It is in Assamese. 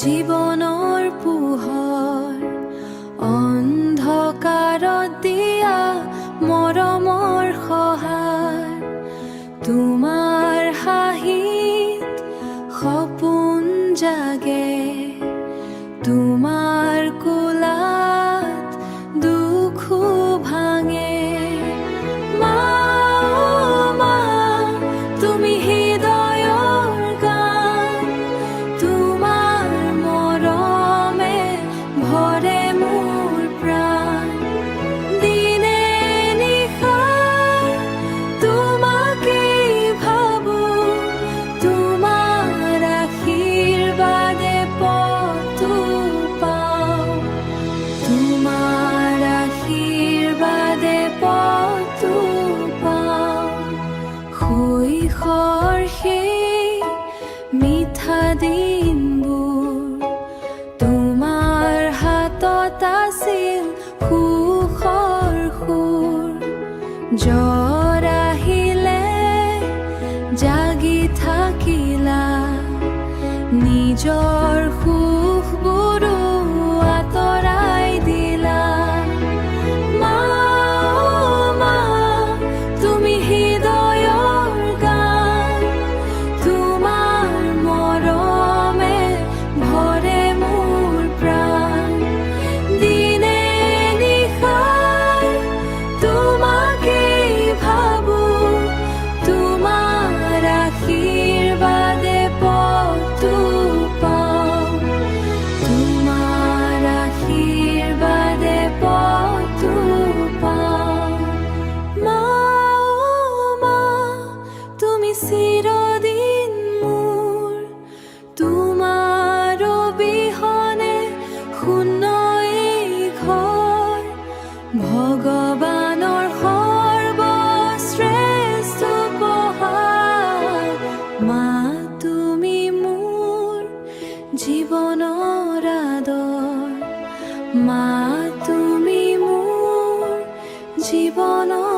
জীৱনৰ পোহৰ অন্ধকাৰত দিয়া মৰমৰ সহায় তোমাৰ হাঁহিত সপোন জাগে তোমাৰ কোলাত দুখো ভাঙে মা মা তুমি হৃদয়ৰ গান তোমাৰ মৰমে ভৰে মোৰ প্ৰাণ দিনে নিশাই তোমাকেই ভাবো তোমাৰ আশীৰ্বাদে পথটো পাওঁ তোমাৰ আশীৰ্বাদে পথটো পাওঁ শৈশৱৰ সেই মিঠা দিনবোৰ তোমাৰ হাতত আছিল সুখৰ সুৰ জ্বৰ আহিলে জাগি থাকিলা নিজৰ সুখবোৰো আঁতৰাই দিলা মা মা তুমি হৃদয়ৰ গান তোমাৰ মৰমে ভৰে মোৰ প্ৰাণ দিনে নিশাই তোমাকেই ভাবো তোমাৰ আশীৰ্বাদে পথটো পাওঁ তোমাৰ আশীৰ্বাদে পথটো পাওঁ মা মা তুমি চিৰদিন মোৰ তোমাৰ অবিহনে শূন্য এই ঘৰ ভগৱানৰ সৰ্বশ্ৰেষ্ঠ উপহাৰ মা তুমি মোৰ জীৱনৰ আদৰ মা তুমি মোৰ জীৱনৰ